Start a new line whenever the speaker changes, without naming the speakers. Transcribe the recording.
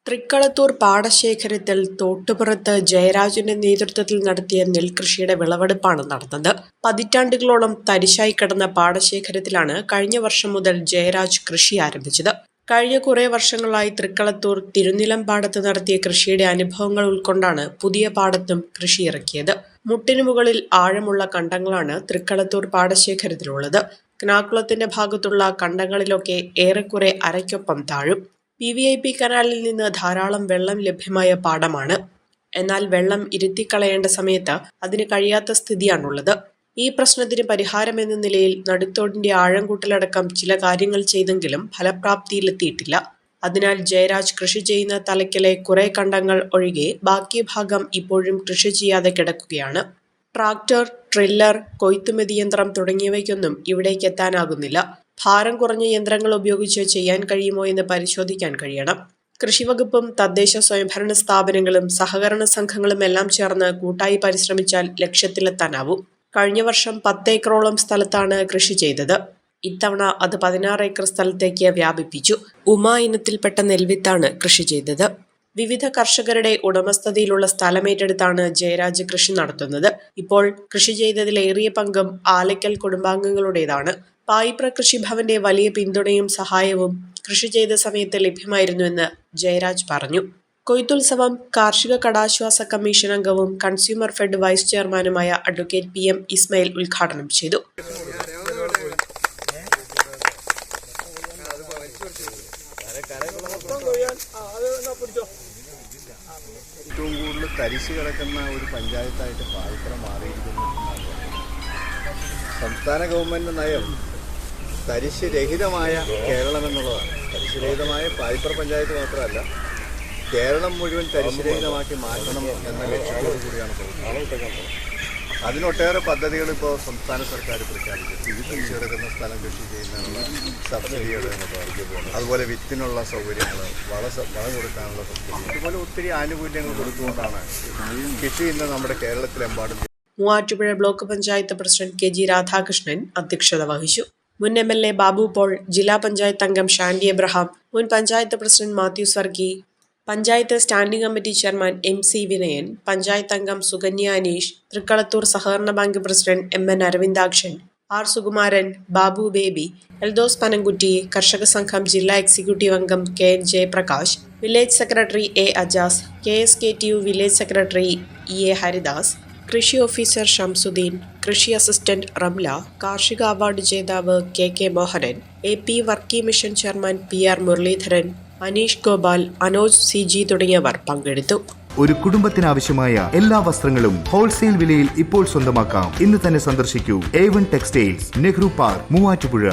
തൃക്കളത്തൂർ പാടശേഖരത്തിൽ തോട്ടുപുറത്ത് ജയരാജന്റെ നേതൃത്വത്തിൽ നടത്തിയ നെൽകൃഷിയുടെ വിളവെടുപ്പാണ് നടന്നത്. പതിറ്റാണ്ടുകളോളം തരിശായി കിടന്ന പാടശേഖരത്തിലാണ് കഴിഞ്ഞ വർഷം മുതൽ ജയരാജ് കൃഷി ആരംഭിച്ചത്. കഴിഞ്ഞ കുറേ വർഷങ്ങളായി തൃക്കളത്തൂർ തിരുനിലംപാടത്ത് നടത്തിയ കൃഷിയുടെ അനുഭവങ്ങൾ ഉൾക്കൊണ്ടാണ് പുതിയ പാടത്തും കൃഷി ഇറക്കിയത്. മുട്ടിനു മുകളിൽ ആഴമുള്ള കണ്ടങ്ങളാണ് തൃക്കളത്തൂർ പാടശേഖരത്തിലുള്ളത്. ക്നാക്കുളത്തിന്റെ ഭാഗത്തുള്ള കണ്ടങ്ങളിലൊക്കെ ഏറെക്കുറെ അരയ്ക്കൊപ്പം താഴും. PVIP കനാലിൽ നിന്ന് ധാരാളം വെള്ളം ലഭ്യമായ പാടമാണ്. എന്നാൽ വെള്ളം ഇരുത്തിക്കളയേണ്ട സമയത്ത് അതിന് കഴിയാത്ത സ്ഥിതിയാണുള്ളത്. ഈ പ്രശ്നത്തിന് പരിഹാരമെന്ന നിലയിൽ നടുത്തോടിന്റെ ആഴം കൂട്ടലടക്കം ചില കാര്യങ്ങൾ ചെയ്തെങ്കിലും ഫലപ്രാപ്തിയിലെത്തിയിട്ടില്ല. അതിനാൽ ജയരാജ് കൃഷി ചെയ്യുന്ന തലയ്ക്കലെ കുറെ കണ്ടങ്ങൾ ഒഴികെ ബാക്കി ഭാഗം ഇപ്പോഴും കൃഷി ചെയ്യാതെ കിടക്കുകയാണ്. ട്രാക്ടർ, ട്രില്ലർ, കൊയ്ത്തുമെതി യന്ത്രം തുടങ്ങിയവയ്ക്കൊന്നും ഇവിടേക്ക് എത്താനാകുന്നില്ല. ഭാരം കുറഞ്ഞ യന്ത്രങ്ങൾ ഉപയോഗിച്ച് ചെയ്യാൻ കഴിയുമോ എന്ന് പരിശോധിക്കാൻ കഴിയണം. കൃഷിവകുപ്പും തദ്ദേശ സ്വയംഭരണ സ്ഥാപനങ്ങളും സഹകരണ സംഘങ്ങളും എല്ലാം ചേർന്ന് കൂട്ടായി പരിശ്രമിച്ചാൽ ലക്ഷ്യത്തിലെത്താനാവും. കഴിഞ്ഞ വർഷം 10 ഏക്കറോളം സ്ഥലത്താണ് കൃഷി ചെയ്തത്. ഇത്തവണ അത് 16 ഏക്കർ സ്ഥലത്തേക്ക് വ്യാപിപ്പിച്ചു. ഉമ ഇനത്തിൽപ്പെട്ട നെൽവിത്താണ് കൃഷി ചെയ്തത്. വിവിധ കർഷകരുടെ ഉടമസ്ഥതയിലുള്ള സ്ഥലമേറ്റെടുത്താണ് ജയരാജ് കൃഷി നടത്തുന്നത്. ഇപ്പോൾ കൃഷി ചെയ്തതിലേറിയ പങ്കും ആലയ്ക്കൽ കുടുംബാംഗങ്ങളുടേതാണ്. പായിപ്ര കൃഷിഭവന്റെ വലിയ പിന്തുണയും സഹായവും കൃഷി ചെയ്ത സമയത്ത് ലഭ്യമായിരുന്നുവെന്ന് ജയരാജ് പറഞ്ഞു. കൊയ്ത്തുത്സവം കാർഷിക കടാശ്വാസ കമ്മീഷൻ അംഗവും കൺസ്യൂമർ ഫെഡ് വൈസ് ചെയർമാനുമായ അഡ്വക്കേറ്റ് PM ഇസ്മായിൽ ഉദ്ഘാടനം ചെയ്തു.
ഏറ്റവും കൂടുതൽ തരിശ് കിടക്കുന്ന ഒരു പഞ്ചായത്തായിട്ട് പായിപ്ര മാറിയിരിക്കുന്നു. സംസ്ഥാന ഗവൺമെന്റ് നയം തരിശ് രഹിതമായ കേരളം എന്നുള്ളതാണ്. തരിശ് രഹിതമായ പായിപ്ര പഞ്ചായത്ത് മാത്രമല്ല, കേരളം മുഴുവൻ തരിശ് രഹിതമാക്കി മാറ്റണം എന്ന ലക്ഷ്യത്തോടു കൂടിയാണ് പോകുന്നത്. അതിനൊട്ടേറെ പദ്ധതികൾ ഇപ്പോൾ സംസ്ഥാന സർക്കാർ പ്രഖ്യാപിച്ചു. തിരിച്ചു കിടക്കുന്ന സ്ഥലം കൃഷി ചെയ്യുന്നതിനുള്ള സബ്സിഡികൾ, അതുപോലെ വിത്തിനുള്ള സൗകര്യങ്ങൾ, വളം കൊടുക്കാനുള്ള സബ്സിഡി, അതുപോലെ ഒത്തിരി ആനുകൂല്യങ്ങൾ കൊടുത്തുകൊണ്ടാണ് കൃഷി ഇന്ന് നമ്മുടെ കേരളത്തിലെമ്പാടും.
Muvattupuzha block panchayat president KG Radhakrishnan അധ്യക്ഷത വഹിച്ചു. മുൻ MLA ബാബു പോൾ, ജില്ലാ പഞ്ചായത്ത് അംഗം ഷാൻഡി എബ്രഹാം, മുൻ panchayat president Mathews Varghese, panchayat standing committee chairman MC Vinayan, panchayat അംഗം സുകന്യ അനീഷ്, തൃക്കളത്തൂർ സഹകരണ bank president MN Aravindakshan, R Sukumaran, Babu Baby, Eldhose Panamkutty, കർഷക സംഘം ജില്ലാ എക്സിക്യൂട്ടീവ് അംഗം KN Jayaprakash, village secretary A Ajas, KSKTU village secretary EA Haridas, കൃഷി ഓഫീസർ ഷംസുദ്ദീൻ, കൃഷി അസിസ്റ്റന്റ് റംല, കാർഷിക അവാർഡ് ജേതാവ് KK Mohanan, AP Varkey mission chairman PR Muraleedharan, Aneesh Gopal, Anoj CG തുടങ്ങിയവർ പങ്കെടുത്തു.
ഒരു കുടുംബത്തിനാവശ്യമായ എല്ലാ വസ്ത്രങ്ങളും ഹോൾസെയിൽ വിലയിൽ ഇപ്പോൾ സ്വന്തമാക്കാം. ഇന്ന് തന്നെ സന്ദർശിക്കൂ A1 textiles, Nehru park, Muvattupuzha.